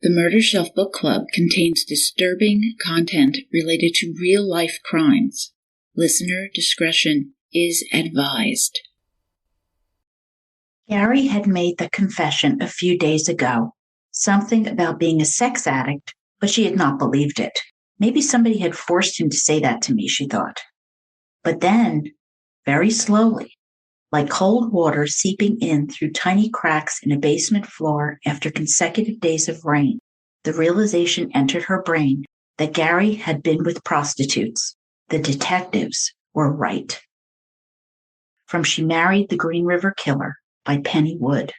The Murder Shelf Book Club contains disturbing content related to real-life crimes. Listener discretion is advised. Gary had made the confession a few days ago, something about being a sex addict, but she had not believed it. Maybe somebody had forced him to say that to me, she thought. But then, very slowly, like cold water seeping in through tiny cracks in a basement floor after consecutive days of rain, the realization entered her brain that Gary had been with prostitutes. The detectives were right. From She Married the Green River Killer by Pennie Wood.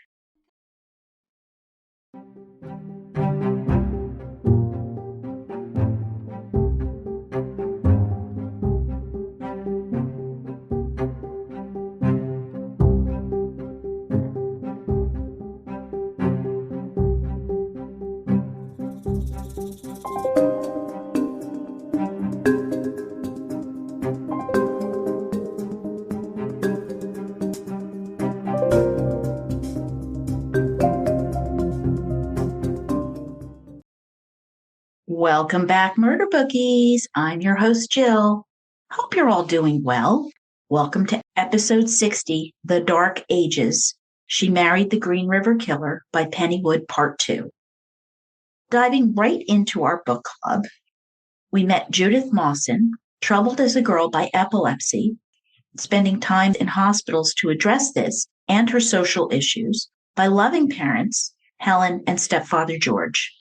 Welcome back, Murder Bookies. I'm your host, Jill. Hope you're all doing well. Welcome to episode 60, The Dark Ages, She Married the Green River Killer by Pennie Wood, Part 2. Diving right into our book club, we met Judith Mawson, troubled as a girl by epilepsy, spending time in hospitals to address this and her social issues, by loving parents, Helen and stepfather George.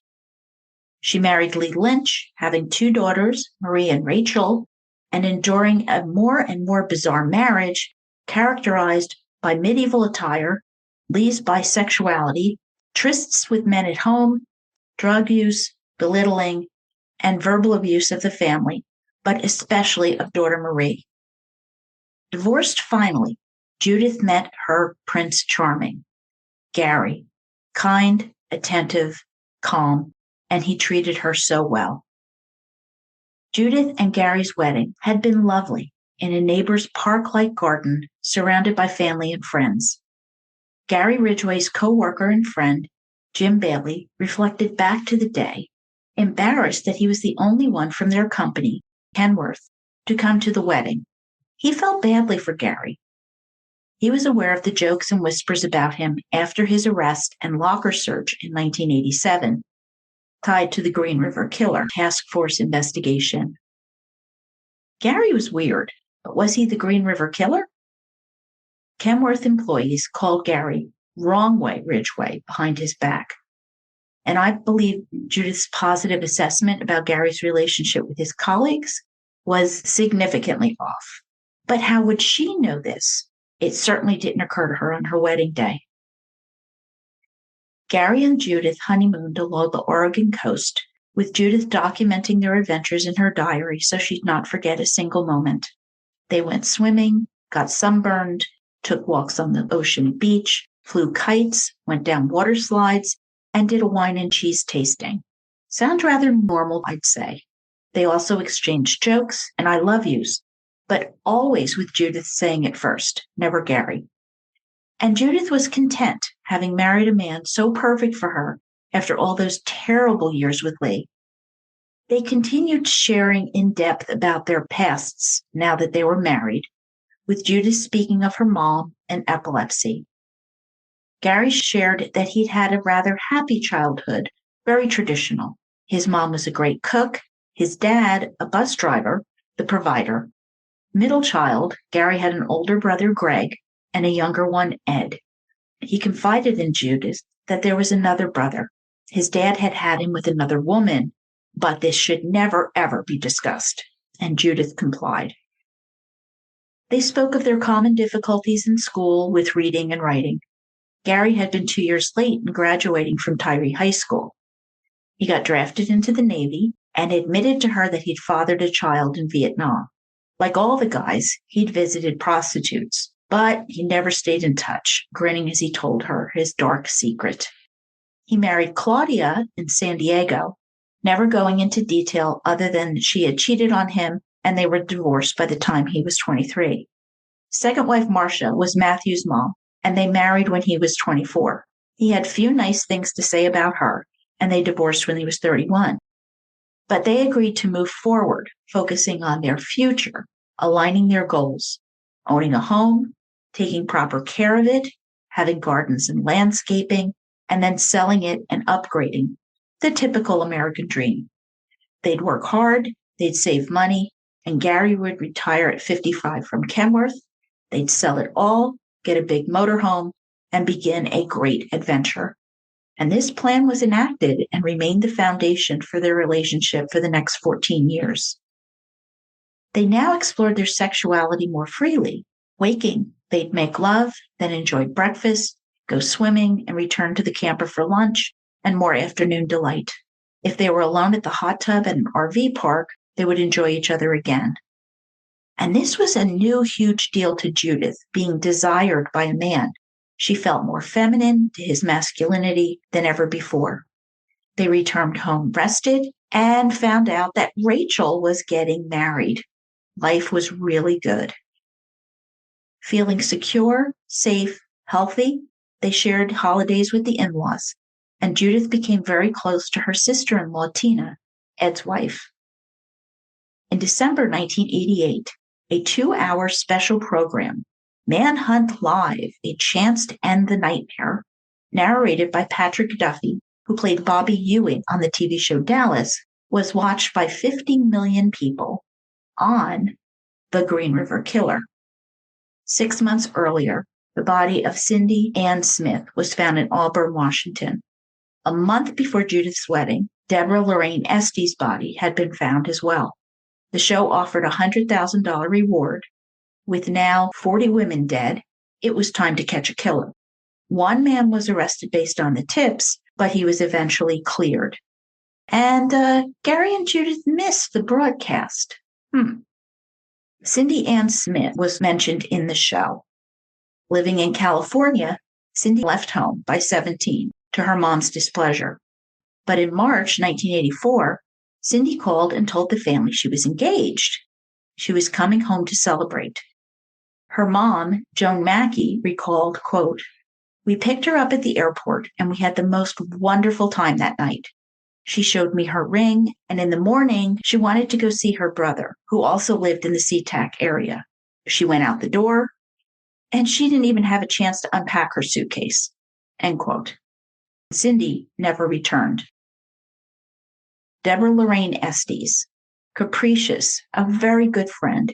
She married Lee Lynch, having 2 daughters, Marie and Rachel, and enduring a more and more bizarre marriage characterized by medieval attire, Lee's bisexuality, trysts with men at home, drug use, belittling, and verbal abuse of the family, but especially of daughter Marie. Divorced finally, Judith met her Prince Charming, Gary, kind, attentive, calm, and he treated her so well. Judith and Gary's wedding had been lovely in a neighbor's park-like garden surrounded by family and friends. Gary Ridgway's co-worker and friend, Jim Bailey, reflected back to the day, embarrassed that he was the only one from their company, Kenworth, to come to the wedding. He felt badly for Gary. He was aware of the jokes and whispers about him after his arrest and locker search in 1987, tied to the Green River Killer task force investigation. Gary was weird, but was he the Green River Killer? Kenworth employees called Gary Wrong Way Ridgway behind his back. And I believe Judith's positive assessment about Gary's relationship with his colleagues was significantly off. But how would she know this? It certainly didn't occur to her on her wedding day. Gary and Judith honeymooned along the Oregon coast, with Judith documenting their adventures in her diary so she'd not forget a single moment. They went swimming, got sunburned, took walks on the ocean beach, flew kites, went down water slides, and did a wine and cheese tasting. Sounds rather normal, I'd say. They also exchanged jokes and I love yous, but always with Judith saying it first, never Gary. And Judith was content, having married a man so perfect for her after all those terrible years with Lee. They continued sharing in depth about their pasts now that they were married, with Judith speaking of her mom and epilepsy. Gary shared that he'd had a rather happy childhood, very traditional. His mom was a great cook, his dad, a bus driver, the provider. Middle child, Gary had an older brother, Greg, and a younger one, Ed. He confided in Judith that there was another brother. His dad had had him with another woman, but this should never, ever be discussed, and Judith complied. They spoke of their common difficulties in school with reading and writing. Gary had been 2 years late in graduating from Tyree High School. He got drafted into the Navy and admitted to her that he'd fathered a child in Vietnam. Like all the guys, he'd visited prostitutes, but he never stayed in touch, grinning as he told her his dark secret. He married Claudia in San Diego, never going into detail other than she had cheated on him and they were divorced by the time he was 23. Second wife Marcia was Matthew's mom, and they married when he was 24. He had few nice things to say about her, and they divorced when he was 31. But they agreed to move forward, focusing on their future, aligning their goals, owning a home, taking proper care of it, having gardens and landscaping, and then selling it and upgrading, the typical American dream. They'd work hard, they'd save money, and Gary would retire at 55 from Kenworth. They'd sell it all, get a big motorhome, and begin a great adventure. And this plan was enacted and remained the foundation for their relationship for the next 14 years. They now explored their sexuality more freely. Waking, they'd make love, then enjoy breakfast, go swimming, and return to the camper for lunch and more afternoon delight. If they were alone at the hot tub at an RV park, they would enjoy each other again. And this was a new huge deal to Judith, being desired by a man. She felt more feminine to his masculinity than ever before. They returned home rested and found out that Rachel was getting married. Life was really good. Feeling secure, safe, healthy, they shared holidays with the in-laws, and Judith became very close to her sister-in-law, Tina, Ed's wife. In December 1988, a 2-hour special program, Manhunt Live, A Chance to End the Nightmare, narrated by Patrick Duffy, who played Bobby Ewing on the TV show Dallas, was watched by 50 million people on the Green River Killer. 6 months earlier, the body of Cindy Ann Smith was found in Auburn, Washington. A month before Judith's wedding, Deborah Lorraine Estes' body had been found as well. The show offered a $100,000 reward. With now 40 women dead, it was time to catch a killer. One man was arrested based on the tips, but he was eventually cleared. And Gary and Judith missed the broadcast. Cindy Ann Smith was mentioned in the show. Living in California, Cindy left home by 17 to her mom's displeasure. But in March 1984, Cindy called and told the family she was engaged. She was coming home to celebrate. Her mom, Joan Mackey, recalled, quote, "We picked her up at the airport and we had the most wonderful time that night. She showed me her ring, and in the morning, she wanted to go see her brother, who also lived in the SeaTac area. She went out the door, and she didn't even have a chance to unpack her suitcase." End quote. Cindy never returned. Deborah Lorraine Estes, capricious, a very good friend,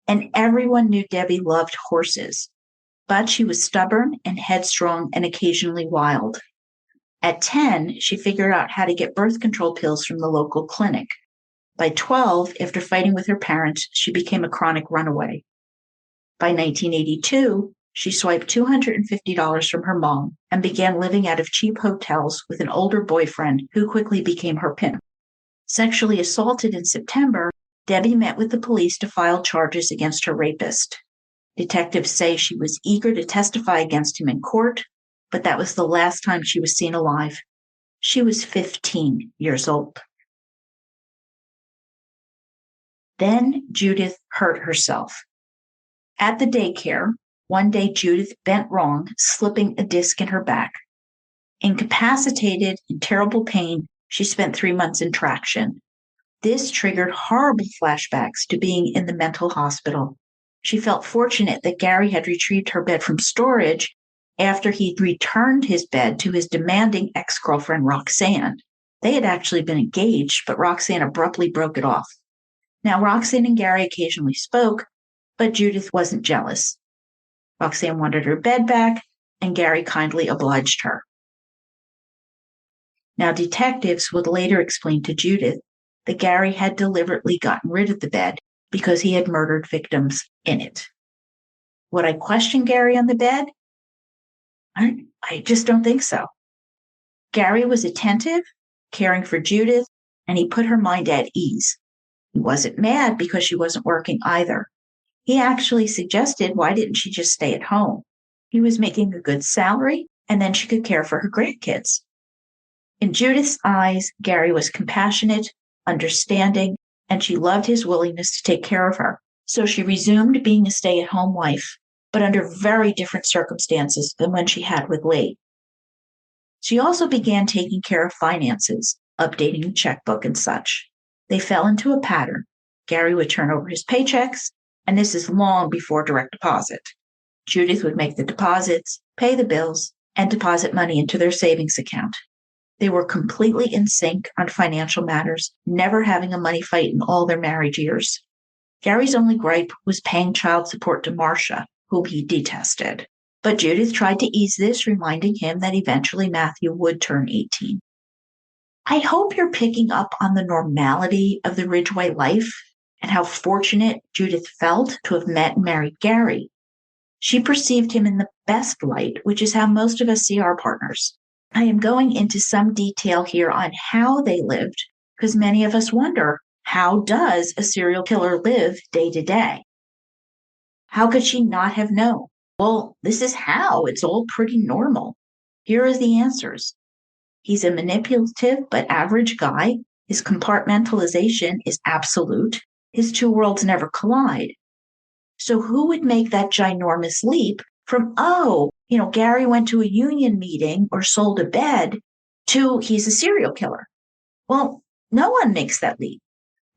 and everyone knew Debbie loved horses, but she was stubborn and headstrong and occasionally wild. At 10, she figured out how to get birth control pills from the local clinic. By 12, after fighting with her parents, she became a chronic runaway. By 1982, she swiped $250 from her mom and began living out of cheap hotels with an older boyfriend who quickly became her pimp. Sexually assaulted in September, Debbie met with the police to file charges against her rapist. Detectives say she was eager to testify against him in court, but that was the last time she was seen alive. She was 15 years old. Then Judith hurt herself. At the daycare, one day Judith bent wrong, slipping a disc in her back. Incapacitated, in terrible pain, she spent 3 months in traction. This triggered horrible flashbacks to being in the mental hospital. She felt fortunate that Gary had retrieved her bed from storage after he'd returned his bed to his demanding ex-girlfriend, Roxanne. They had actually been engaged, but Roxanne abruptly broke it off. Now, Roxanne and Gary occasionally spoke, but Judith wasn't jealous. Roxanne wanted her bed back, and Gary kindly obliged her. Now, detectives would later explain to Judith that Gary had deliberately gotten rid of the bed because he had murdered victims in it. Would I question Gary on the bed? I just don't think so. Gary was attentive, caring for Judith, and he put her mind at ease. He wasn't mad because she wasn't working either. He actually suggested, why didn't she just stay at home? He was making a good salary, and then she could care for her grandkids. In Judith's eyes, Gary was compassionate, understanding, and she loved his willingness to take care of her. So she resumed being a stay-at-home wife, but under very different circumstances than when she had with Lee. She also began taking care of finances, updating the checkbook and such. They fell into a pattern. Gary would turn over his paychecks, and this is long before direct deposit. Judith would make the deposits, pay the bills, and deposit money into their savings account. They were completely in sync on financial matters, never having a money fight in all their marriage years. Gary's only gripe was paying child support to Marcia, whom he detested. But Judith tried to ease this, reminding him that eventually Matthew would turn 18. I hope you're picking up on the normality of the Ridgway life and how fortunate Judith felt to have met and married Gary. She perceived him in the best light, which is how most of us see our partners. I am going into some detail here on how they lived, because many of us wonder, how does a serial killer live day to day? How could she not have known? Well, this is how. It's all pretty normal. Here are the answers. He's a manipulative but average guy. His compartmentalization is absolute. His two worlds never collide. So who would make that ginormous leap from, Gary went to a union meeting or sold a bed to he's a serial killer? Well, no one makes that leap.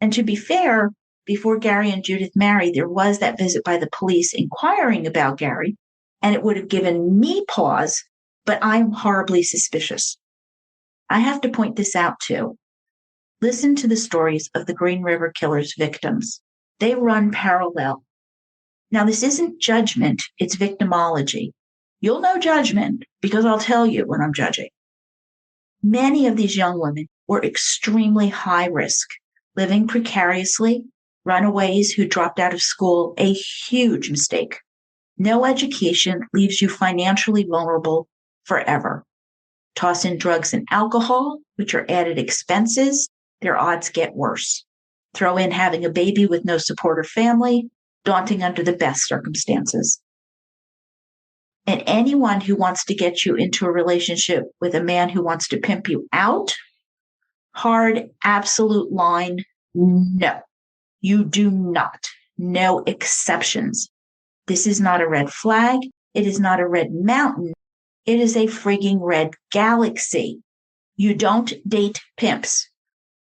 And to be fair, before Gary and Judith married, there was that visit by the police inquiring about Gary, and it would have given me pause, but I'm horribly suspicious. I have to point this out too. Listen to the stories of the Green River Killer's victims. They run parallel. Now, this isn't judgment, it's victimology. You'll know judgment because I'll tell you when I'm judging. Many of these young women were extremely high risk, living precariously, runaways who dropped out of school, a huge mistake. No education leaves you financially vulnerable forever. Toss in drugs and alcohol, which are added expenses, their odds get worse. Throw in having a baby with no support or family, daunting under the best circumstances. And anyone who wants to get you into a relationship with a man who wants to pimp you out, hard, absolute line, no. You do not. No exceptions. This is not a red flag. It is not a red mountain. It is a frigging red galaxy. You don't date pimps.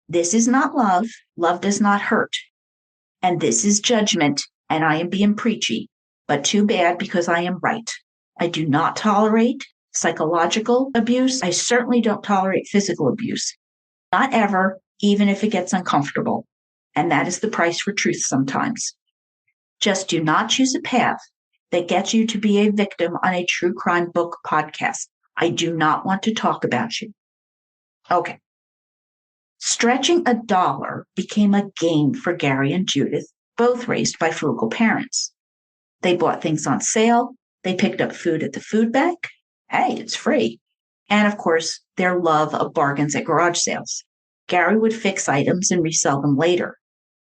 This is not love. Love does not hurt. And this is judgment, and I am being preachy, but too bad because I am right. I do not tolerate psychological abuse. I certainly don't tolerate physical abuse. Not ever, even if it gets uncomfortable. And that is the price for truth sometimes. Just do not choose a path that gets you to be a victim on a true crime book podcast. I do not want to talk about you. Okay. Stretching a dollar became a game for Gary and Judith, both raised by frugal parents. They bought things on sale. They picked up food at the food bank. Hey, it's free. And of course, their love of bargains at garage sales. Gary would fix items and resell them later.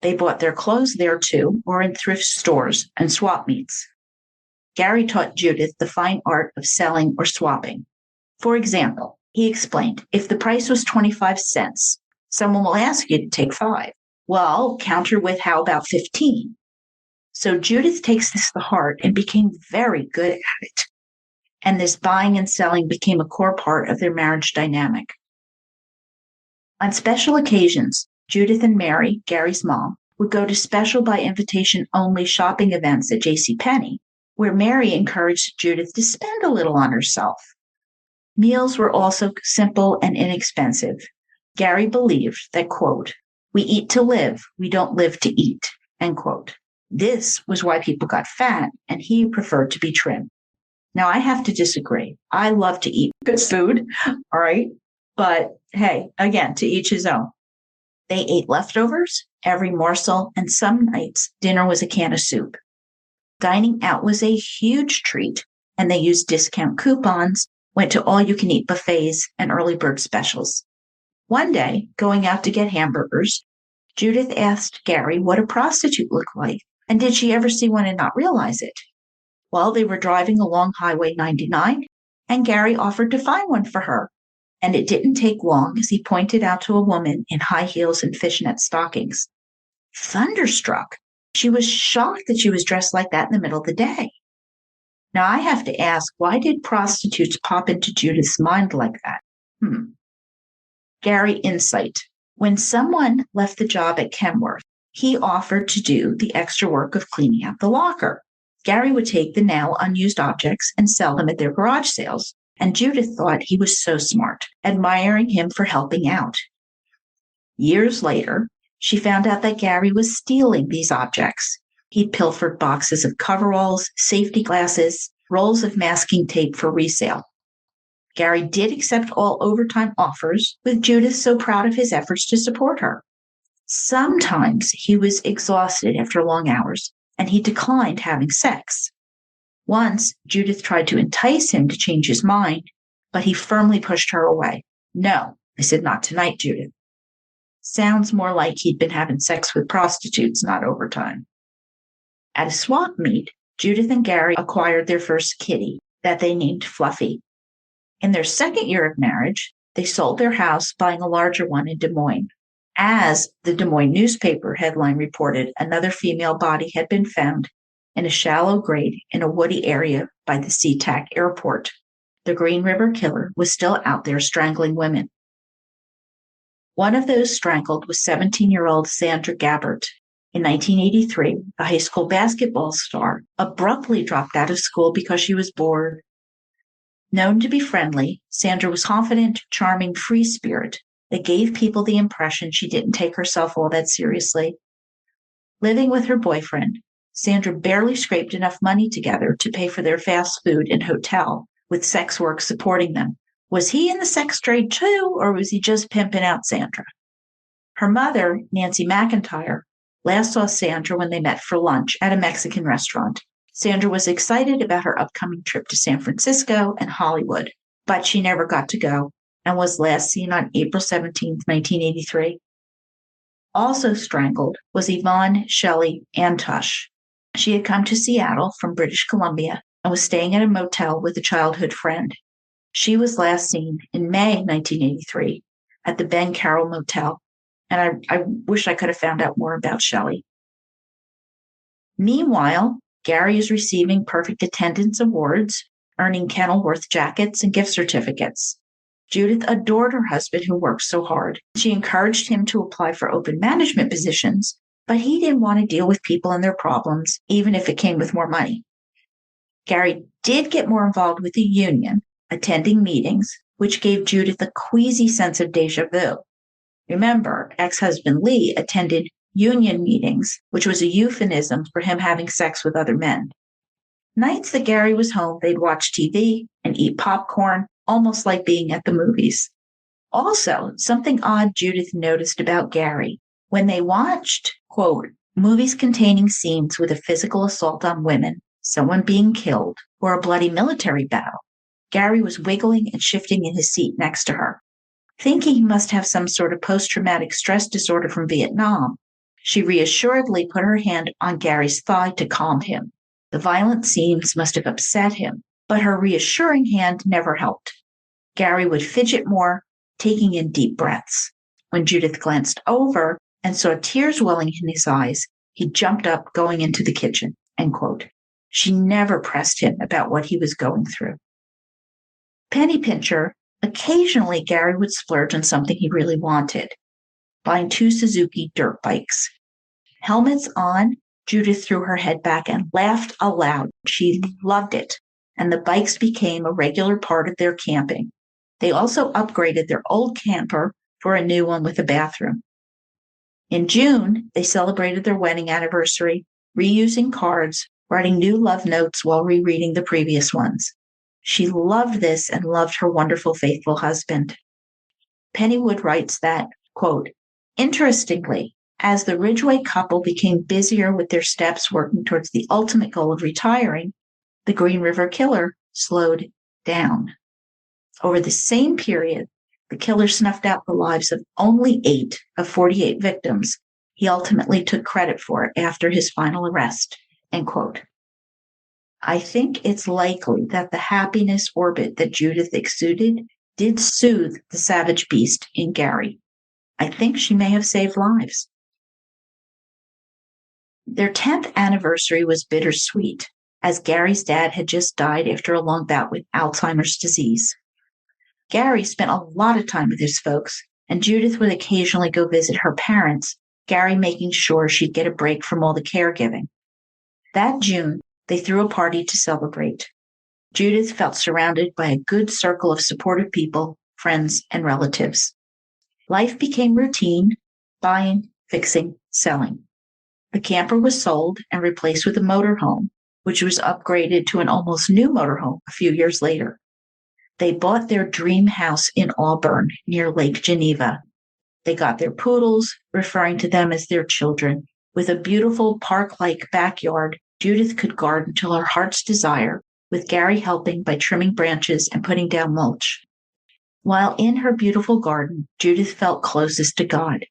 They bought their clothes there too, or in thrift stores and swap meets. Gary taught Judith the fine art of selling or swapping. For example, he explained, if the price was 25 cents, someone will ask you to take 5. Well, counter with how about 15? So Judith takes this to heart and became very good at it. And this buying and selling became a core part of their marriage dynamic. On special occasions, Judith and Mary, Gary's mom, would go to special by invitation only shopping events at Pennie, where Mary encouraged Judith to spend a little on herself. Meals were also simple and inexpensive. Gary believed that, quote, we eat to live, we don't live to eat, end quote. This was why people got fat, and he preferred to be trim. Now, I have to disagree. I love to eat good food, all right? But hey, again, to each his own. They ate leftovers, every morsel, and some nights dinner was a can of soup. Dining out was a huge treat, and they used discount coupons, went to all-you-can-eat buffets and early bird specials. One day, going out to get hamburgers, Judith asked Gary what a prostitute looked like, and did she ever see one and not realize it? Well, they were driving along Highway 99, and Gary offered to find one for her. And it didn't take long as he pointed out to a woman in high heels and fishnet stockings. Thunderstruck, she was shocked that she was dressed like that in the middle of the day. Now, I have to ask, why did prostitutes pop into Judith's mind like that? Gary insight. When someone left the job at Kenworth, he offered to do the extra work of cleaning out the locker. Gary would take the now unused objects and sell them at their garage sales, and Judith thought he was so smart, admiring him for helping out. Years later, she found out that Gary was stealing these objects. He'd pilfered boxes of coveralls, safety glasses, rolls of masking tape for resale. Gary did accept all overtime offers, with Judith so proud of his efforts to support her. Sometimes he was exhausted after long hours, and he declined having sex. Once, Judith tried to entice him to change his mind, but he firmly pushed her away. No, I said, not tonight, Judith. Sounds more like he'd been having sex with prostitutes, not overtime. At a swap meet, Judith and Gary acquired their first kitty that they named Fluffy. In their second year of marriage, they sold their house, buying a larger one in Des Moines. As the Des Moines newspaper headline reported, another female body had been found in a shallow grave in a woody area by the SeaTac airport. The Green River Killer was still out there strangling women. One of those strangled was 17-year-old Sandra Gabbert. In 1983, a high school basketball star abruptly dropped out of school because she was bored. Known to be friendly, Sandra was confident, charming, free spirit that gave people the impression she didn't take herself all that seriously. Living with her boyfriend, Sandra barely scraped enough money together to pay for their fast food and hotel, with sex work supporting them. Was he in the sex trade too, or was he just pimping out Sandra? Her mother, Nancy McIntyre, last saw Sandra when they met for lunch at a Mexican restaurant. Sandra was excited about her upcoming trip to San Francisco and Hollywood, but she never got to go and was last seen on April 17, 1983. Also strangled was Yvonne Shelley Antush. She had come to Seattle from British Columbia and was staying at a motel with a childhood friend. She was last seen in May 1983 at the Ben Carroll Motel, and I wish I could have found out more about Shelley. Meanwhile, Gary is receiving perfect attendance awards, earning Kenilworth jackets and gift certificates. Judith adored her husband who worked so hard. She encouraged him to apply for open management positions, but he didn't want to deal with people and their problems, even if it came with more money. Gary did get more involved with the union, attending meetings, which gave Judith a queasy sense of deja vu. Remember, ex-husband Lee attended union meetings, which was a euphemism for him having sex with other men. Nights that Gary was home, they'd watch TV and eat popcorn, almost like being at the movies. Also, something odd Judith noticed about Gary. When they watched, quote, movies containing scenes with a physical assault on women, someone being killed, or a bloody military battle, Gary was wiggling and shifting in his seat next to her. Thinking he must have some sort of post-traumatic stress disorder from Vietnam, she reassuredly put her hand on Gary's thigh to calm him. The violent scenes must have upset him, but her reassuring hand never helped. Gary would fidget more, taking in deep breaths. When Judith glanced over and saw tears welling in his eyes, he jumped up, going into the kitchen, end quote. She never pressed him about what he was going through. Penny pincher, occasionally Gary would splurge on something he really wanted, buying 2 Suzuki dirt bikes. Helmets on, Judith threw her head back and laughed aloud. She loved it, and the bikes became a regular part of their camping. They also upgraded their old camper for a new one with a bathroom. In June, they celebrated their wedding anniversary, reusing cards, writing new love notes while rereading the previous ones. She loved this and loved her wonderful, faithful husband. Pennie Wood writes that, quote, interestingly, as the Ridgway couple became busier with their steps working towards the ultimate goal of retiring, the Green River Killer slowed down. Over the same period, the killer snuffed out the lives of only 8 of 48 victims. He ultimately took credit for it after his final arrest, end quote. I think it's likely that the happiness orbit that Judith exuded did soothe the savage beast in Gary. I think she may have saved lives. Their 10th anniversary was bittersweet. as Gary's dad had just died after a long bout with Alzheimer's disease. Gary spent a lot of time with his folks, and Judith would occasionally go visit her parents, Gary making sure she'd get a break from all the caregiving. That June, they threw a party to celebrate. Judith felt surrounded by a good circle of supportive people, friends, and relatives. Life became routine, buying, fixing, selling. The camper was sold and replaced with a motorhome, which was upgraded to an almost new motorhome a few years later. They bought their dream house in Auburn, near Lake Geneva. They got their poodles, referring to them as their children. With a beautiful park-like backyard, Judith could garden to her heart's desire, with Gary helping by trimming branches and putting down mulch. While in her beautiful garden, Judith felt closest to God.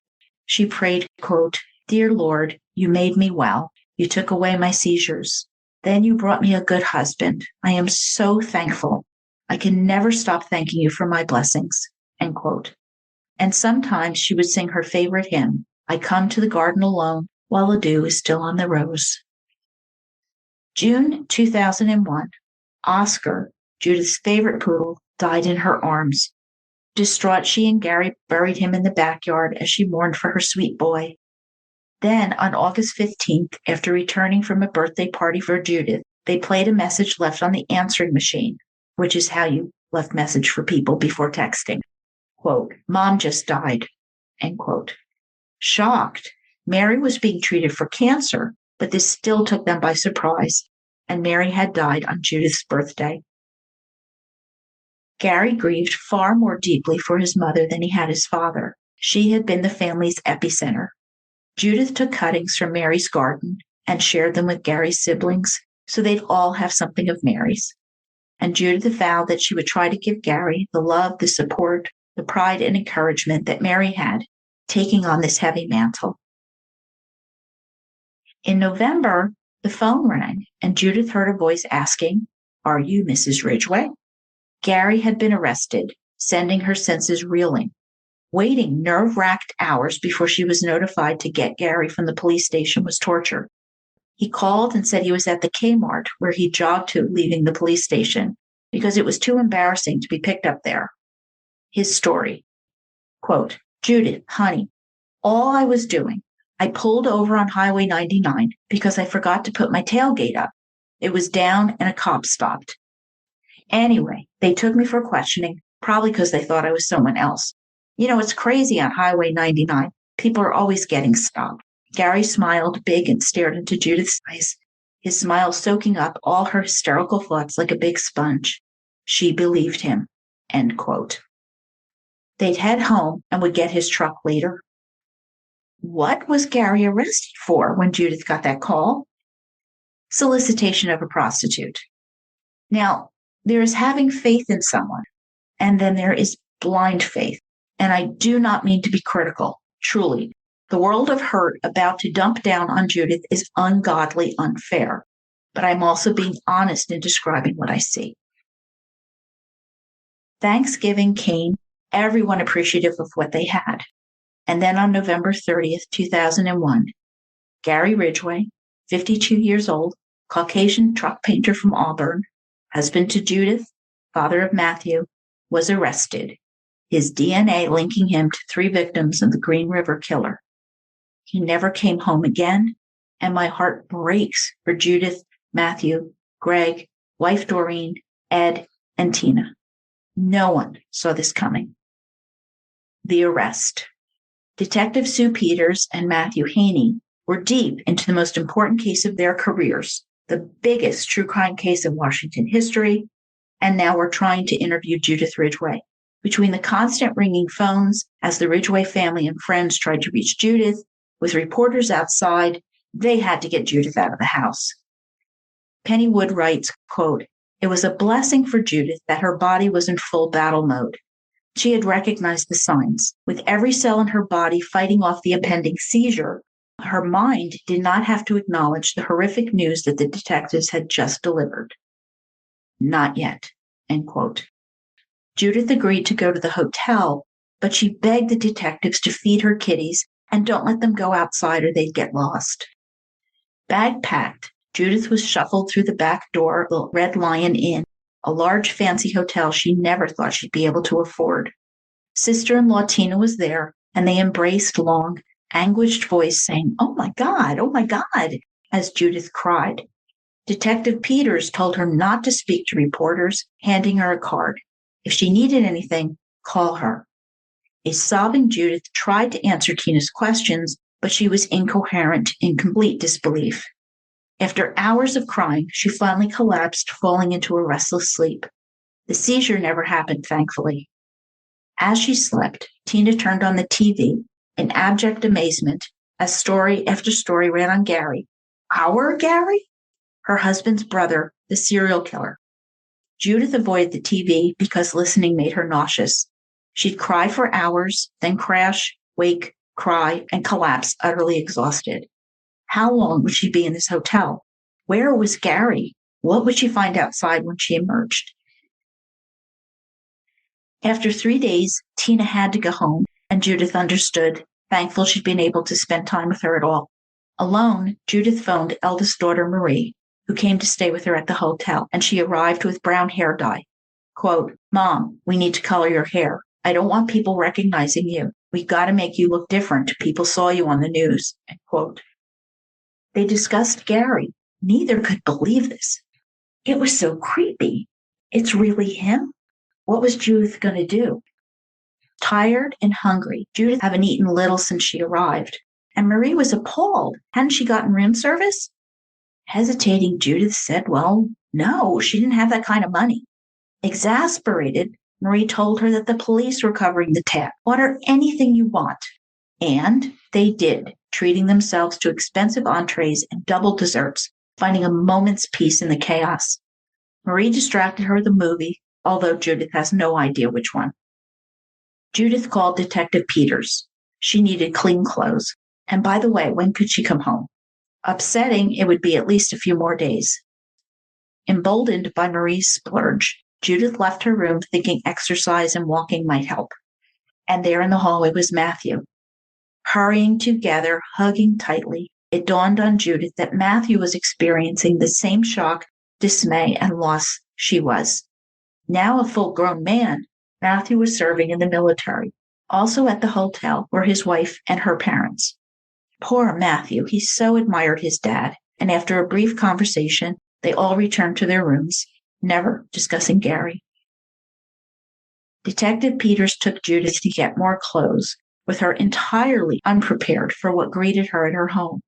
She prayed, quote, "Dear Lord, you made me well. You took away my seizures. Then you brought me a good husband. I am so thankful. I can never stop thanking you for my blessings," end quote. And sometimes she would sing her favorite hymn, "I come to the garden alone while the dew is still on the rose." June 2001, Oscar, Judith's favorite poodle, died in her arms. Distraught, she and Gary buried him in the backyard as she mourned for her sweet boy. Then, on August 15th, after returning from a birthday party for Judith, they played a message left on the answering machine, which is how you left message for people before texting. Quote, "Mom just died," end quote. Shocked, Mary was being treated for cancer, but this still took them by surprise, and Mary had died on Judith's birthday. Gary grieved far more deeply for his mother than he had his father. She had been the family's epicenter. Judith took cuttings from Mary's garden and shared them with Gary's siblings, so they'd all have something of Mary's. And Judith vowed that she would try to give Gary the love, the support, the pride and encouragement that Mary had, taking on this heavy mantle. In November, the phone rang, and Judith heard a voice asking, "Are you Mrs. Ridgway?" Gary had been arrested, sending her senses reeling. Waiting nerve-wracked hours before she was notified to get Gary from the police station was torture. He called and said he was at the Kmart, where he jogged to leaving the police station, because it was too embarrassing to be picked up there. His story, quote, "Judith, honey, all I was doing, I pulled over on Highway 99 because I forgot to put my tailgate up. It was down and a cop stopped. Anyway, they took me for questioning, probably because they thought I was someone else. You know, it's crazy on Highway 99. People are always getting stopped." Gary smiled big and stared into Judith's eyes, his smile soaking up all her hysterical thoughts like a big sponge. She believed him, end quote. They'd head home and would get his truck later. What was Gary arrested for when Judith got that call? Solicitation of a prostitute. Now, there is having faith in someone, and then there is blind faith. And I do not mean to be critical, truly. The world of hurt about to dump down on Judith is ungodly unfair, but I'm also being honest in describing what I see. Thanksgiving came, everyone appreciative of what they had. And then on November 30th, 2001, Gary Ridgway, 52 years old, Caucasian truck painter from Auburn, husband to Judith, father of Matthew, was arrested, his DNA linking him to 3 victims of the Green River killer. He never came home again, and my heart breaks for Judith, Matthew, Greg, wife Doreen, Ed, and Tina. No one saw this coming. The arrest. Detective Sue Peters and Matthew Haney were deep into the most important case of their careers, the biggest true crime case in Washington history, and now we're trying to interview Judith Ridgway. Between the constant ringing phones as the Ridgway family and friends tried to reach Judith, with reporters outside, they had to get Judith out of the house. Pennie Wood writes, quote, "It was a blessing for Judith that her body was in full battle mode. She had recognized the signs. With every cell in her body fighting off the impending seizure, her mind did not have to acknowledge the horrific news that the detectives had just delivered. Not yet," end quote. Judith agreed to go to the hotel, but she begged the detectives to feed her kitties and don't let them go outside or they'd get lost. Bag packed, Judith was shuffled through the back door of the Red Lion Inn, a large fancy hotel she never thought she'd be able to afford. Sister-in-law Tina was there, and they embraced long, anguished voice saying, "Oh my God," as Judith cried. Detective Peters told her not to speak to reporters, handing her a card. If she needed anything, call her. A sobbing Judith tried to answer Tina's questions, but she was incoherent, in complete disbelief. After hours of crying, she finally collapsed, falling into a restless sleep. The seizure never happened, thankfully. As she slept, Tina turned on the TV in abject amazement as story after story ran on Gary. Our Gary? Her husband's brother, the serial killer. Judith avoided the TV because listening made her nauseous. She'd cry for hours, then crash, wake, cry, and collapse, utterly exhausted. How long would she be in this hotel? Where was Gary? What would she find outside when she emerged? After 3 days, Tina had to go home, and Judith understood, thankful she'd been able to spend time with her at all. Alone, Judith phoned eldest daughter Marie, who came to stay with her at the hotel, and she arrived with brown hair dye. Quote, "Mom, we need to color your hair. I don't want people recognizing you. We got to make you look different. People saw you on the news." End quote. They discussed Gary. Neither could believe this. It was so creepy. It's really him? What was Judith going to do? Tired and hungry, Judith hadn't eaten little since she arrived, and Marie was appalled. Hadn't she gotten room service? Hesitating, Judith said, well, no, she didn't have that kind of money. Exasperated, Marie told her that the police were covering the tab. Order anything you want. And they did, treating themselves to expensive entrees and double desserts, finding a moment's peace in the chaos. Marie distracted her with a movie, although Judith has no idea which one. Judith called Detective Peters. She needed clean clothes. And by the way, when could she come home? Upsetting, it would be at least a few more days. Emboldened by Marie's splurge, Judith left her room thinking exercise and walking might help. And there in the hallway was Matthew. Hurrying together, hugging tightly, it dawned on Judith that Matthew was experiencing the same shock, dismay, and loss she was. Now a full-grown man, Matthew was serving in the military. Also at the hotel were his wife and her parents. Poor Matthew, he so admired his dad, and after a brief conversation, they all returned to their rooms, never discussing Gary. Detective Peters took Judith to get more clothes, with her entirely unprepared for what greeted her at her home.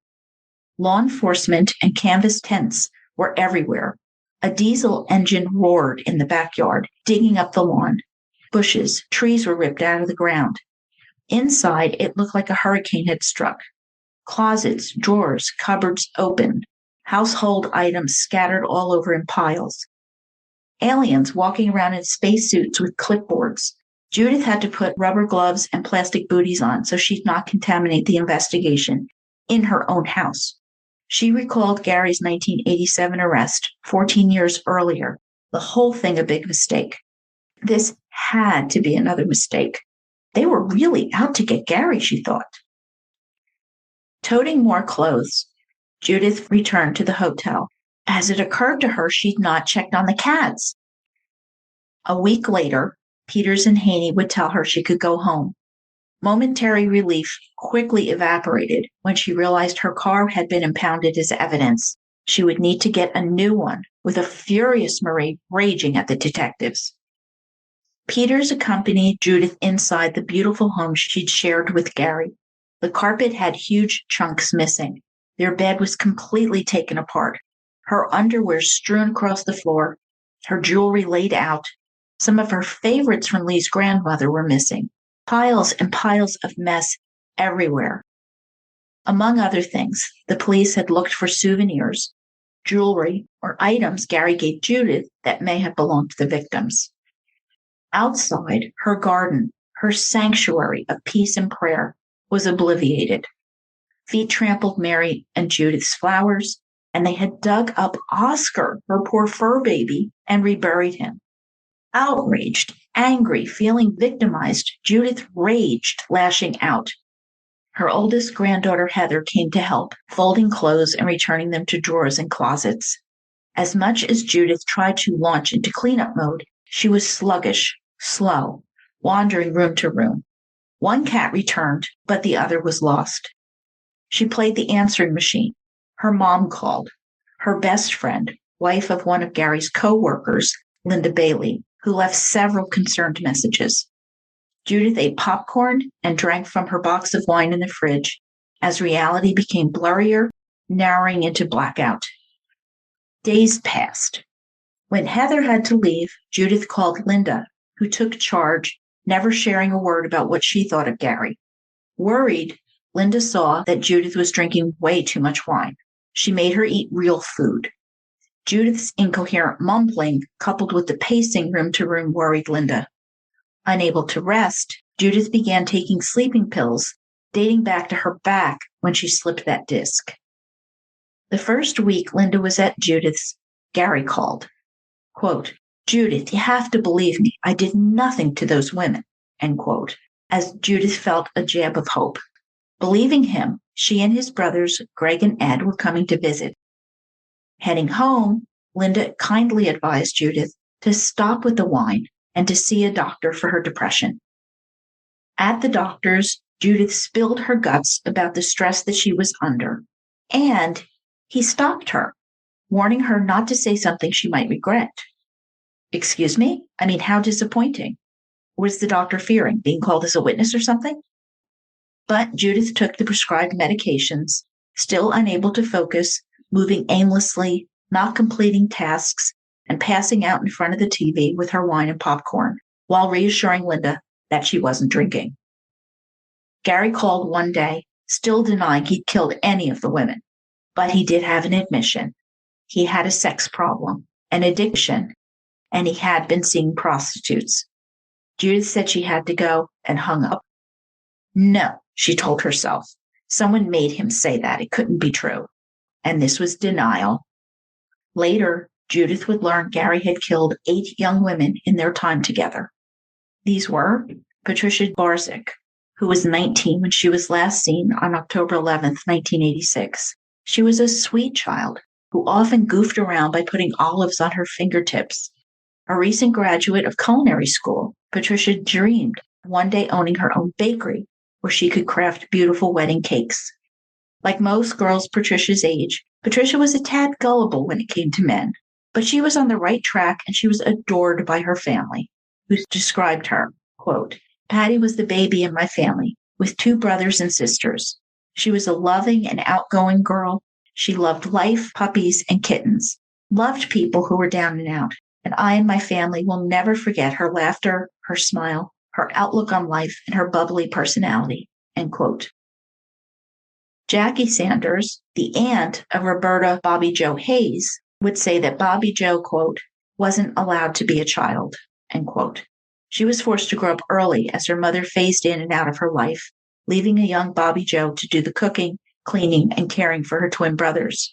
Law enforcement and canvas tents were everywhere. A diesel engine roared in the backyard, digging up the lawn. Bushes, trees were ripped out of the ground. Inside, it looked like a hurricane had struck. Closets, drawers, cupboards open. Household items scattered all over in piles. Aliens walking around in spacesuits with clipboards. Judith had to put rubber gloves and plastic booties on so she'd not contaminate the investigation in her own house. She recalled Gary's 1987 arrest 14 years earlier, the whole thing a big mistake. This had to be another mistake. They were really out to get Gary, she thought. Toting more clothes, Judith returned to the hotel. As it occurred to her, she'd not checked on the cats. A week later, Peters and Haney would tell her she could go home. Momentary relief quickly evaporated when she realized her car had been impounded as evidence. She would need to get a new one, with a furious Marie raging at the detectives. Peters accompanied Judith inside the beautiful home she'd shared with Gary. The carpet had huge chunks missing. Their bed was completely taken apart. Her underwear strewn across the floor, her jewelry laid out. Some of her favorites from Lee's grandmother were missing. Piles and piles of mess everywhere. Among other things, the police had looked for souvenirs, jewelry, or items Gary gave Judith that may have belonged to the victims. Outside, her garden, her sanctuary of peace and prayer, was obliterated. Feet trampled Mary and Judith's flowers, and they had dug up Oscar, her poor fur baby, and reburied him. Outraged, angry, feeling victimized, Judith raged, lashing out. Her oldest granddaughter, Heather, came to help, folding clothes and returning them to drawers and closets. As much as Judith tried to launch into cleanup mode, she was sluggish, slow, wandering room to room. One cat returned, but the other was lost. She played the answering machine. Her mom called. Her best friend, wife of one of Gary's co-workers, Linda Bailey, who left several concerned messages. Judith ate popcorn and drank from her box of wine in the fridge as reality became blurrier, narrowing into blackout. Days passed. When Heather had to leave, Judith called Linda, who took charge, never sharing a word about what she thought of Gary. Worried, Linda saw that Judith was drinking way too much wine. She made her eat real food. Judith's incoherent mumbling, coupled with the pacing room to room, worried Linda. Unable to rest, Judith began taking sleeping pills, dating back to her back when she slipped that disc. The first week Linda was at Judith's, Gary called. Quote, "Judith, you have to believe me. I did nothing to those women," end quote, as Judith felt a jab of hope. Believing him, she and his brothers, Greg and Ed, were coming to visit. Heading home, Linda kindly advised Judith to stop with the wine and to see a doctor for her depression. At the doctor's, Judith spilled her guts about the stress that she was under, and he stopped her, warning her not to say something she might regret. Excuse me? I mean, how disappointing. Was the doctor fearing being called as a witness or something? But Judith took the prescribed medications, still unable to focus, moving aimlessly, not completing tasks, and passing out in front of the TV with her wine and popcorn, while reassuring Linda that she wasn't drinking. Gary called one day, still denying he'd killed any of the women, but he did have an admission. He had a sex problem, an addiction, and he had been seeing prostitutes. Judith said she had to go and hung up. No, she told herself. Someone made him say that. It couldn't be true. And this was denial. Later, Judith would learn Gary had killed 8 young women in their time together. These were Patricia Barzik, who was 19 when she was last seen on October 11th, 1986. She was a sweet child who often goofed around by putting olives on her fingertips. A recent graduate of culinary school, Patricia dreamed one day owning her own bakery where she could craft beautiful wedding cakes. Like most girls Patricia's age, Patricia was a tad gullible when it came to men, but she was on the right track and she was adored by her family, who described her, quote, "Patty was the baby in my family, with 2 brothers and sisters. She was a loving and outgoing girl. She loved life, puppies, and kittens, loved people who were down and out, and I and my family will never forget her laughter, her smile, her outlook on life, and her bubbly personality," end quote. Jackie Sanders, the aunt of Roberta Bobby Jo Hayes, would say that Bobby Jo, quote, "wasn't allowed to be a child," end quote. She was forced to grow up early as her mother phased in and out of her life, leaving a young Bobby Jo to do the cooking, cleaning, and caring for her twin brothers.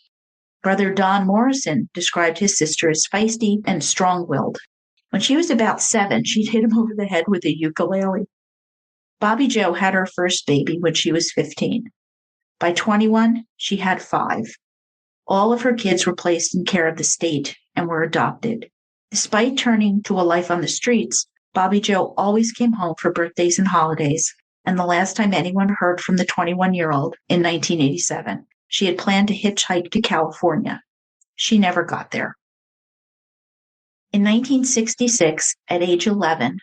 Brother Don Morrison described his sister as feisty and strong-willed. When she was about 7, she'd hit him over the head with a ukulele. Bobby Jo had her first baby when she was 15. By 21, she had 5. All of her kids were placed in care of the state and were adopted. Despite turning to a life on the streets, Bobby Jo always came home for birthdays and holidays, and the last time anyone heard from the 21-year-old in 1987, she had planned to hitchhike to California. She never got there. In 1966, at age 11,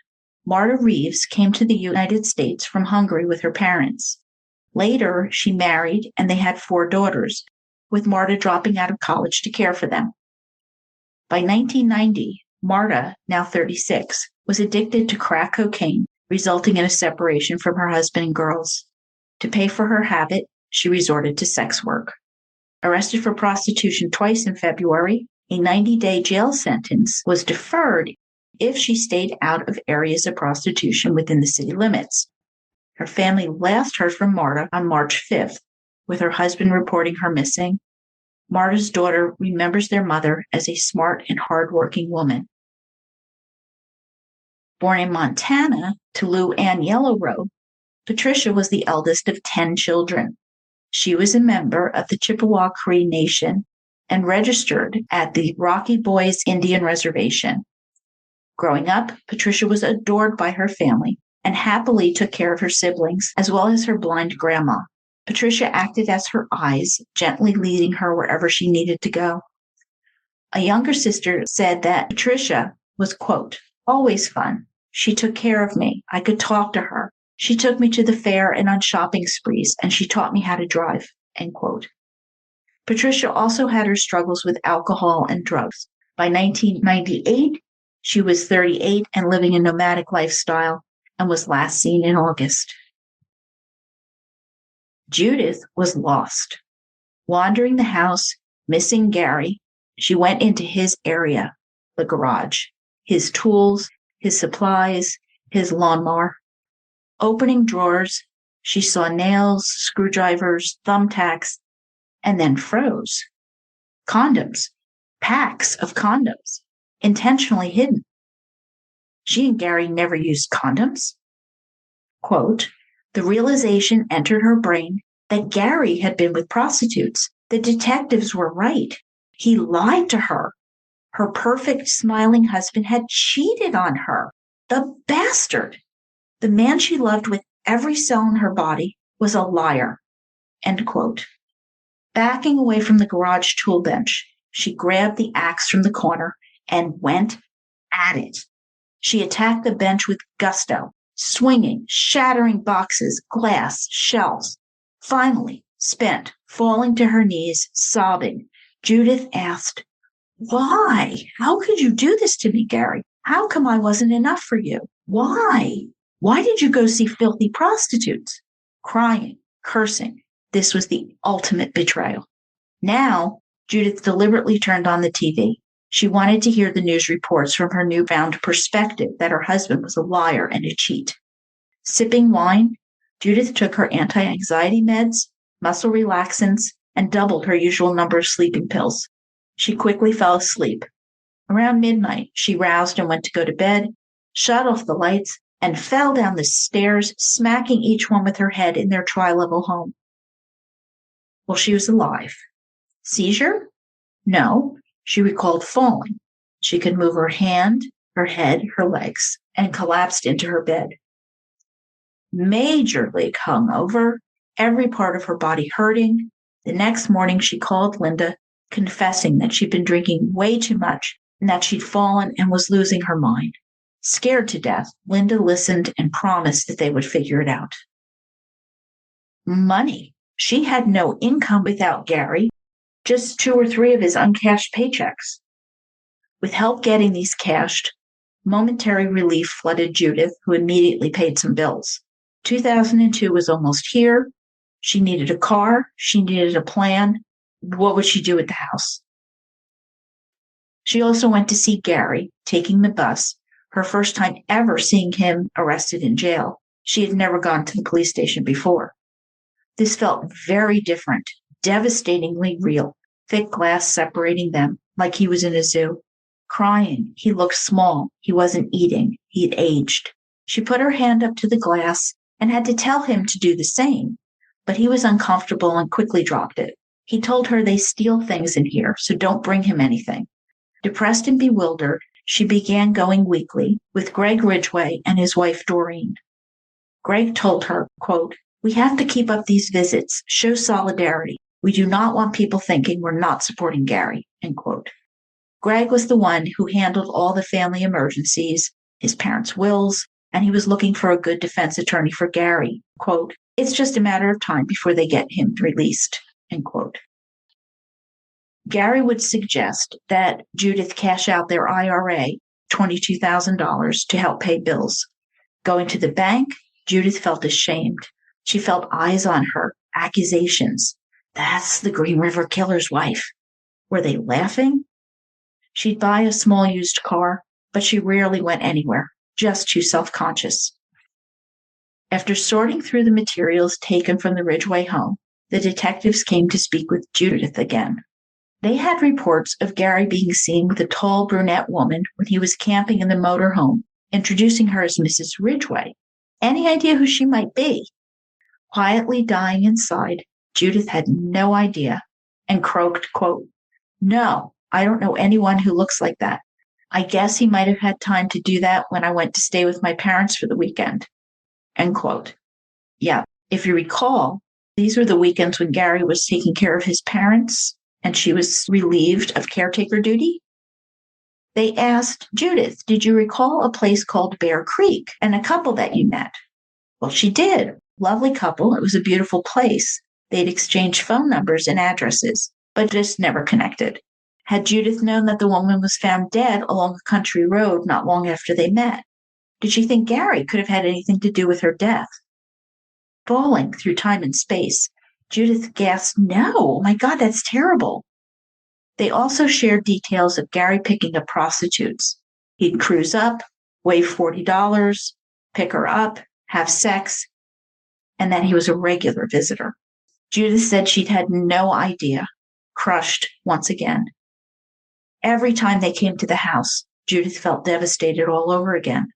Marta Reeves came to the United States from Hungary with her parents. Later, she married and they had 4 daughters, with Marta dropping out of college to care for them. By 1990, Marta, now 36, was addicted to crack cocaine, resulting in a separation from her husband and girls. To pay for her habit, she resorted to sex work. Arrested for prostitution twice in February, a 90-day jail sentence was deferred if she stayed out of areas of prostitution within the city limits. Her family last heard from Marta on March 5th, with her husband reporting her missing. Marta's daughter remembers their mother as a smart and hardworking woman. Born in Montana to Lou Ann Yellowrobe, Patricia was the eldest of 10 children. She was a member of the Chippewa Cree Nation and registered at the Rocky Boys Indian Reservation. Growing up, Patricia was adored by her family and happily took care of her siblings as well as her blind grandma. Patricia acted as her eyes, gently leading her wherever she needed to go. A younger sister said that Patricia was, quote, always fun. She took care of me. I could talk to her. She took me to the fair and on shopping sprees, and she taught me how to drive, end quote. Patricia also had her struggles with alcohol and drugs. By 1998, she was 38 and living a nomadic lifestyle and was last seen in August. Judith was lost. Wandering the house, missing Gary, she went into his area, the garage, his tools, his supplies, his lawnmower. Opening drawers, she saw nails, screwdrivers, thumbtacks, and then froze. Condoms, packs of condoms, intentionally hidden. She and Gary never used condoms. Quote, the realization entered her brain that Gary had been with prostitutes. The detectives were right. He lied to her. Her perfect, smiling husband had cheated on her. The bastard! The man she loved with every cell in her body was a liar. End quote. Backing away from the garage tool bench, she grabbed the axe from the corner and went at it. She attacked the bench with gusto, swinging, shattering boxes, glass, shelves. Finally, spent, falling to her knees, sobbing, Judith asked, why? How could you do this to me, Gary? How come I wasn't enough for you? Why? Why did you go see filthy prostitutes? Crying, cursing. This was the ultimate betrayal. Now, Judith deliberately turned on the TV. She wanted to hear the news reports from her newfound perspective that her husband was a liar and a cheat. Sipping wine, Judith took her anti-anxiety meds, muscle relaxants, and doubled her usual number of sleeping pills. She quickly fell asleep. Around midnight, she roused and went to go to bed, shut off the lights, and fell down the stairs, smacking each one with her head in their tri-level home. Well, she was alive. Seizure? No. She recalled falling. She could move her hand, her head, her legs, and collapsed into her bed. Majorly hungover, every part of her body hurting. The next morning, she called Linda, confessing that she'd been drinking way too much and that she'd fallen and was losing her mind. Scared to death, Linda listened and promised that they would figure it out. Money. She had no income without Gary, just 2 or 3 of his uncashed paychecks. With help getting these cashed, momentary relief flooded Judith, who immediately paid some bills. 2002 was almost here. She needed a car. She needed a plan. What would she do at the house? She also went to see Gary, taking the bus, her first time ever seeing him arrested in jail. She had never gone to the police station before. This felt very different, devastatingly real. Thick glass separating them, like he was in a zoo. Crying, he looked small. He wasn't eating. He had aged. She put her hand up to the glass and had to tell him to do the same, but he was uncomfortable and quickly dropped it. He told her they steal things in here, so don't bring him anything. Depressed and bewildered, she began going weekly with Greg Ridgway and his wife Doreen. Greg told her, quote, we have to keep up these visits, show solidarity. We do not want people thinking we're not supporting Gary, end quote. Greg was the one who handled all the family emergencies, his parents' wills, and he was looking for a good defense attorney for Gary. Quote, it's just a matter of time before they get him released, end quote. Gary would suggest that Judith cash out their IRA, $22,000, to help pay bills. Going to the bank, Judith felt ashamed. She felt eyes on her, accusations. That's the Green River Killer's wife. Were they laughing? She'd buy a small used car, but she rarely went anywhere, just too self-conscious. After sorting through the materials taken from the Ridgway home, the detectives came to speak with Judith again. They had reports of Gary being seen with a tall brunette woman when he was camping in the motorhome, introducing her as Mrs. Ridgway, Any idea who she might be? Quietly dying inside, Judith had no idea and croaked, quote, "No, I don't know anyone who looks like that. I guess he might have had time to do that when I went to stay with my parents for the weekend," end quote. Yeah, if you recall, these were the weekends when Gary was taking care of his parents and she was relieved of caretaker duty. They asked Judith, "Did you recall a place called Bear Creek and a couple that you met?" Well, she did. Lovely couple. It was a beautiful place. They'd exchanged phone numbers and addresses, but just never connected. Had Judith known that the woman was found dead along a country road not long after they met? Did she think Gary could have had anything to do with her death? Falling through time and space, Judith gasped, "No, oh my God, that's terrible." They also shared details of Gary picking up prostitutes. He'd cruise up, waive $40, pick her up, have sex, and that he was a regular visitor. Judith said she'd had no idea, crushed once again. Every time they came to the house, Judith felt devastated all over again.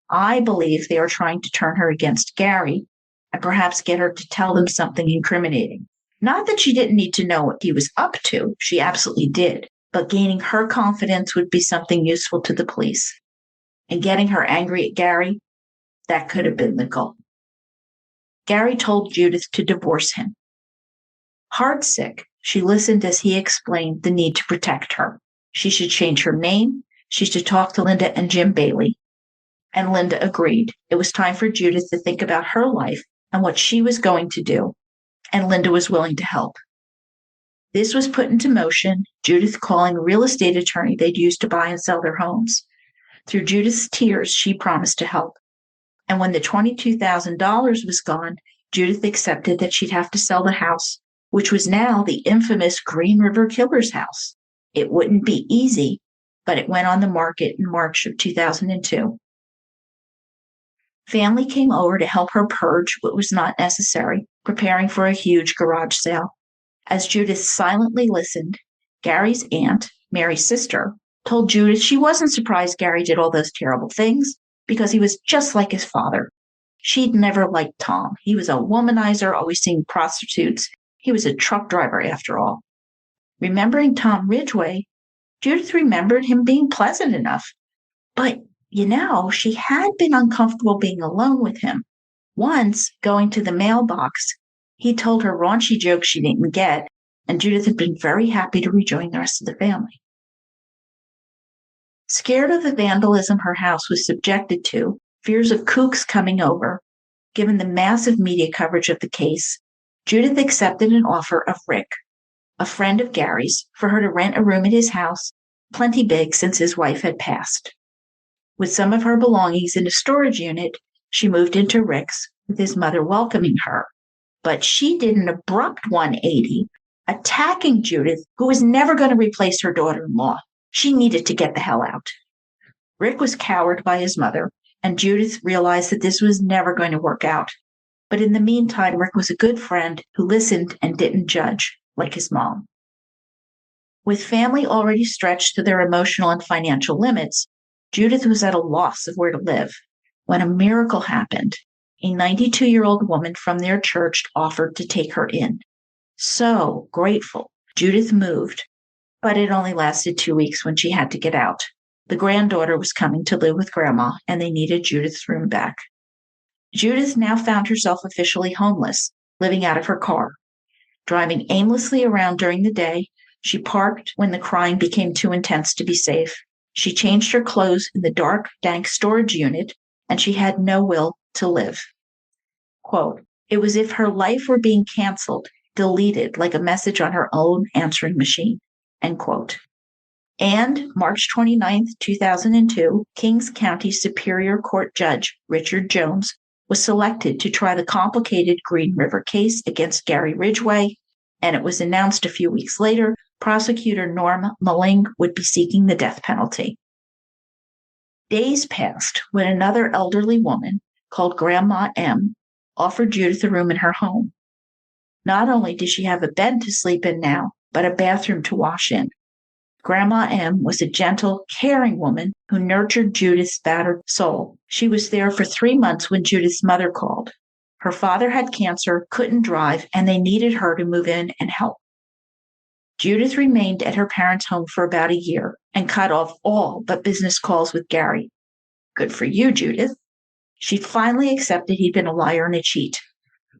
I believe they are trying to turn her against Gary and perhaps get her to tell them something incriminating. Not that she didn't need to know what he was up to, she absolutely did, but gaining her confidence would be something useful to the police. And getting her angry at Gary, that could have been the goal. Gary told Judith to divorce him. Heartsick, she listened as he explained the need to protect her. She should change her name. She should talk to Linda and Jim Bailey. And Linda agreed. It was time for Judith to think about her life and what she was going to do. And Linda was willing to help. This was put into motion, Judith calling a real estate attorney they'd used to buy and sell their homes. Through Judith's tears, she promised to help. And when the $22,000 was gone, Judith accepted that she'd have to sell the house, which was now the infamous Green River Killer's house. It wouldn't be easy, but it went on the market in March of 2002. Family came over to help her purge what was not necessary, preparing for a huge garage sale. As Judith silently listened, Gary's aunt, Mary's sister, told Judith she wasn't surprised Gary did all those terrible things because he was just like his father. She'd never liked Tom. He was a womanizer, always seeing prostitutes. He was a truck driver after all. Remembering Tom Ridgway, Judith remembered him being pleasant enough. But, she had been uncomfortable being alone with him. Once, going to the mailbox, he told her raunchy jokes she didn't get, and Judith had been very happy to rejoin the rest of the family. Scared of the vandalism her house was subjected to, fears of kooks coming over, given the massive media coverage of the case, Judith accepted an offer of Rick, a friend of Gary's, for her to rent a room at his house, plenty big since his wife had passed. With some of her belongings in a storage unit, she moved into Rick's, with his mother welcoming her. But she did an abrupt 180, attacking Judith, who was never going to replace her daughter-in-law. She needed to get the hell out. Rick was cowered by his mother, and Judith realized that this was never going to work out. But in the meantime, Rick was a good friend who listened and didn't judge, like his mom. With family already stretched to their emotional and financial limits, Judith was at a loss of where to live when a miracle happened. A 92-year-old woman from their church offered to take her in. So grateful, Judith moved, but it only lasted 2 weeks when she had to get out. The granddaughter was coming to live with Grandma, and they needed Judith's room back. Judith now found herself officially homeless, living out of her car. Driving aimlessly around during the day, she parked when the crime became too intense to be safe. She changed her clothes in the dark, dank storage unit, and she had no will to live. Quote, it was as if her life were being canceled, deleted like a message on her own answering machine, end quote. And March 29th, 2002, Kings County Superior Court Judge Richard Jones was selected to try the complicated Green River case against Gary Ridgway, and it was announced a few weeks later prosecutor Norm Malling would be seeking the death penalty. Days passed when another elderly woman, called Grandma M, offered Judith a room in her home. Not only did she have a bed to sleep in now, but a bathroom to wash in. Grandma M was a gentle, caring woman who nurtured Judith's battered soul. She was there for 3 months when Judith's mother called. Her father had cancer, couldn't drive, and they needed her to move in and help. Judith remained at her parents' home for about a year and cut off all but business calls with Gary. Good for you, Judith. She finally accepted he'd been a liar and a cheat.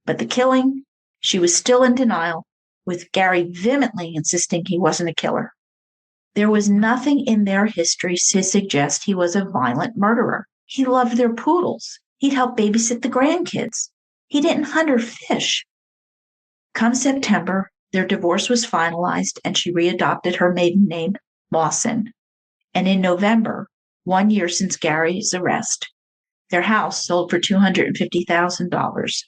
But the killing, she was still in denial, with Gary vehemently insisting he wasn't a killer. There was nothing in their history to suggest he was a violent murderer. He loved their poodles. He'd help babysit the grandkids. He didn't hunt or fish. Come September, their divorce was finalized and she readopted her maiden name, Mawson. And in November, 1 year since Gary's arrest, their house sold for $250,000.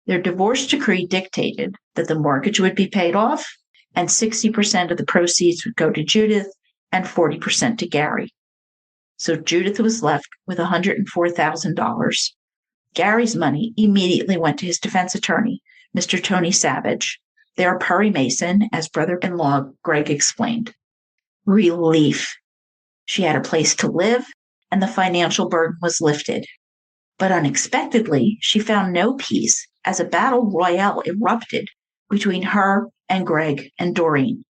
Their divorce decree dictated that the mortgage would be paid off and 60% of the proceeds would go to Judith and 40% to Gary. So Judith was left with $104,000. Gary's money immediately went to his defense attorney, Mr. Tony Savage, their Perry Mason, as brother-in-law Greg explained. Relief. She had a place to live, and the financial burden was lifted. But unexpectedly, she found no peace as a battle royale erupted between her and Greg and Doreen.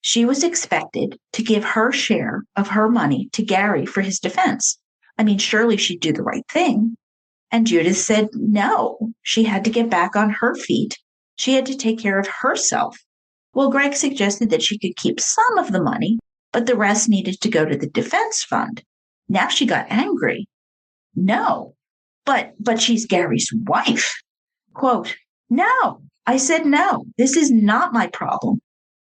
She was expected to give her share of her money to Gary for his defense. I mean, surely she'd do the right thing. And Judith said no, she had to get back on her feet. She had to take care of herself. Well, Greg suggested that she could keep some of the money, but the rest needed to go to the defense fund. Now she got angry. No, but she's Gary's wife. Quote, no, I said no, this is not my problem.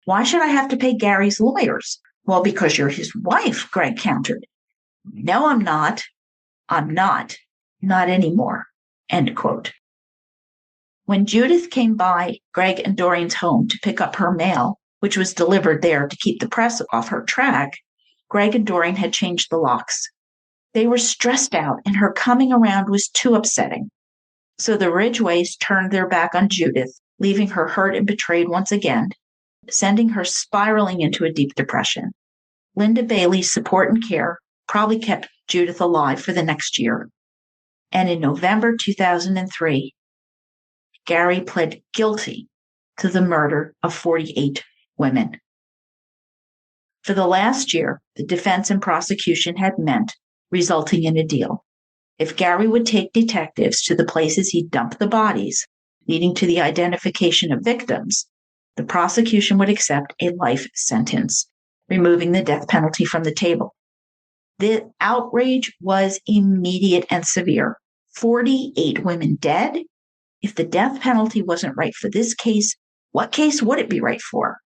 Why should I have to pay Gary's lawyers? Well, because you're his wife, Greg countered. No, I'm not. I'm not. Not anymore. End quote. When Judith came by Greg and Doreen's home to pick up her mail, which was delivered there to keep the press off her track, Greg and Doreen had changed the locks. They were stressed out, and her coming around was too upsetting. So the Ridgways turned their back on Judith, leaving her hurt and betrayed once again, sending her spiraling into a deep depression. Linda Bailey's support and care probably kept Judith alive for the next year. And in November 2003, Gary pled guilty to the murder of 48 women. For the last year, the defense and prosecution had met, resulting in a deal. If Gary would take detectives to the places he dumped the bodies, leading to the identification of victims, the prosecution would accept a life sentence, removing the death penalty from the table. The outrage was immediate and severe. 48 women dead? If the death penalty wasn't right for this case, what case would it be right for?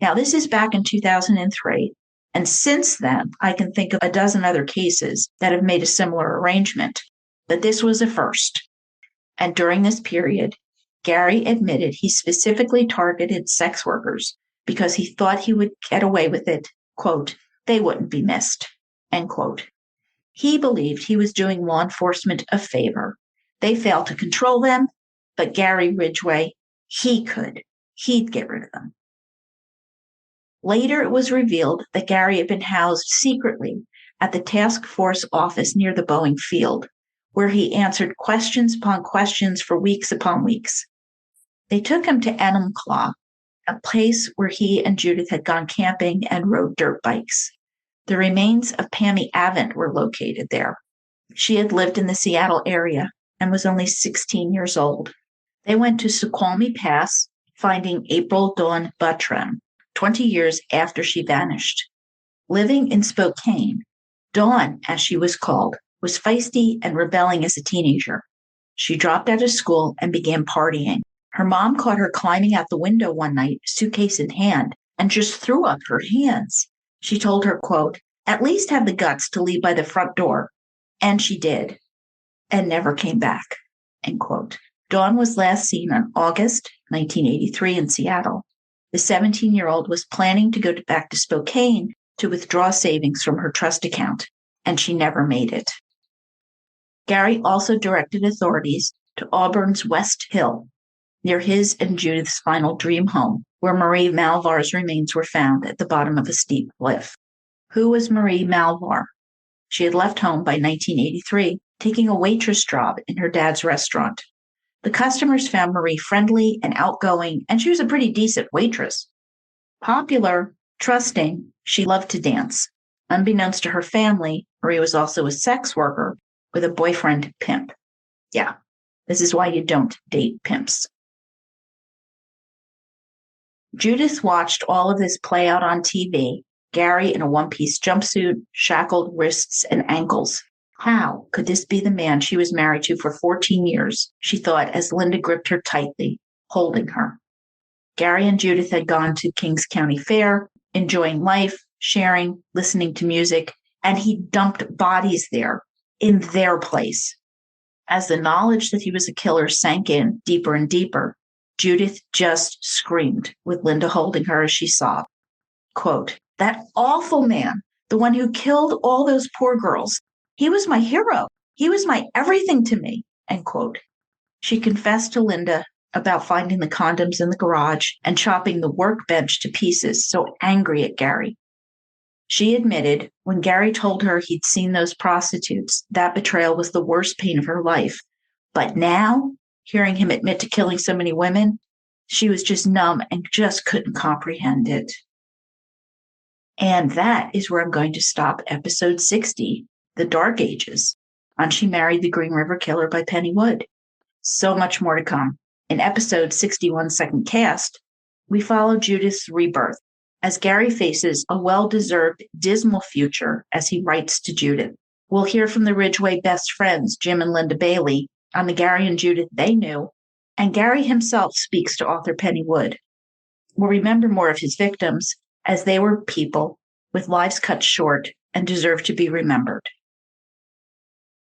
Now, this is back in 2003, and since then, I can think of a dozen other cases that have made a similar arrangement, but this was a first. And during this period, Gary admitted he specifically targeted sex workers because he thought he would get away with it, quote, they wouldn't be missed, end quote. He believed he was doing law enforcement a favor. They failed to control them, but Gary Ridgway, he could. He'd get rid of them. Later, it was revealed that Gary had been housed secretly at the task force office near the Boeing field, where he answered questions upon questions for weeks upon weeks. They took him to Enumclaw, a place where he and Judith had gone camping and rode dirt bikes. The remains of Pennie Avant were located there. She had lived in the Seattle area and was only 16 years old. They went to Suquamish Pass, finding April Dawn Buttram, 20 years after she vanished. Living in Spokane, Dawn, as she was called, was feisty and rebelling as a teenager. She dropped out of school and began partying. Her mom caught her climbing out the window one night, suitcase in hand, and just threw up her hands. She told her, quote, at least have the guts to leave by the front door. And she did, and never came back, end quote. Dawn was last seen on August 1983 in Seattle. The 17-year-old was planning to go back to Spokane to withdraw savings from her trust account, and she never made it. Gary also directed authorities to Auburn's West Hill, near his and Judith's final dream home, where Marie Malvar's remains were found at the bottom of a steep cliff. Who was Marie Malvar? She had left home by 1983, taking a waitress job in her dad's restaurant. The customers found Marie friendly and outgoing, and she was a pretty decent waitress. Popular, trusting, she loved to dance. Unbeknownst to her family, Marie was also a sex worker with a boyfriend pimp. Yeah, this is why you don't date pimps. Judith watched all of this play out on TV, Gary in a one-piece jumpsuit, shackled wrists and ankles. How could this be the man she was married to for 14 years, she thought as Linda gripped her tightly, holding her. Gary and Judith had gone to Kings County Fair, enjoying life, sharing, listening to music, and he dumped bodies there, in their place. As the knowledge that he was a killer sank in deeper and deeper, Judith just screamed, with Linda holding her as she sobbed. Quote, "That awful man, the one who killed all those poor girls, he was my hero. He was my everything to me," end quote. She confessed to Linda about finding the condoms in the garage and chopping the workbench to pieces, so angry at Gary. She admitted when Gary told her he'd seen those prostitutes, that betrayal was the worst pain of her life. But now, hearing him admit to killing so many women, she was just numb and just couldn't comprehend it. And that is where I'm going to stop episode 60, The Dark Ages, on She Married the Green River Killer by Pennie Wood. So much more to come. In episode 61, Second Cast, we follow Judith's rebirth as Gary faces a well-deserved dismal future as he writes to Judith. We'll hear from the Ridgway best friends, Jim and Linda Bailey, on the Gary and Judith they knew, and Gary himself speaks to author Pennie Wood. We'll remember more of his victims, as they were people with lives cut short and deserve to be remembered.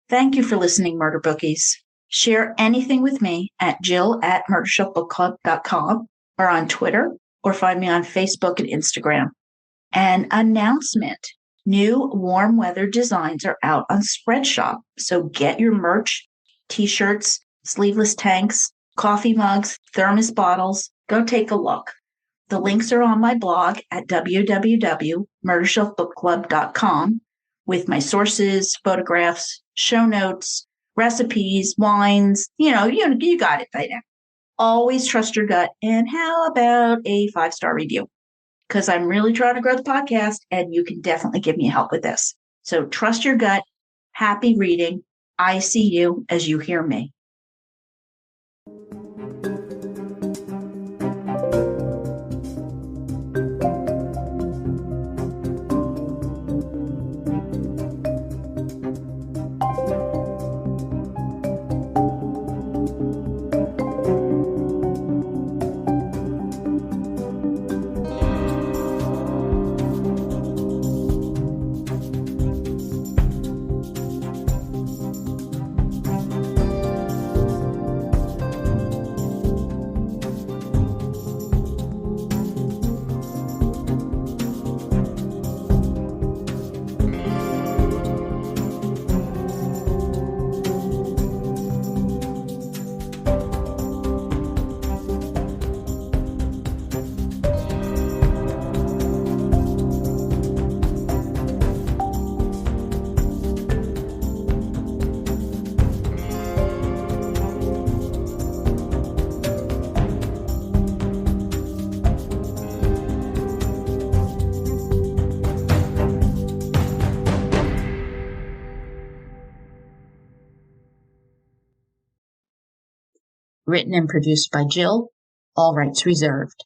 Thank you for listening, Murder Bookies. Share anything with me at jill@murdershelfbookclub.com or on Twitter, or find me on Facebook and Instagram. An announcement. New warm weather designs are out on Spreadshop, so get your merch, t-shirts, sleeveless tanks, coffee mugs, thermos bottles. Go take a look. The links are on my blog at www.murdershelfbookclub.com with my sources, photographs, show notes, recipes, wines. You got it by now. Always trust your gut. And how about a 5-star review? Because I'm really trying to grow the podcast, and you can definitely give me help with this. So trust your gut. Happy reading. I see you as you hear me. Written and produced by Jill, all rights reserved.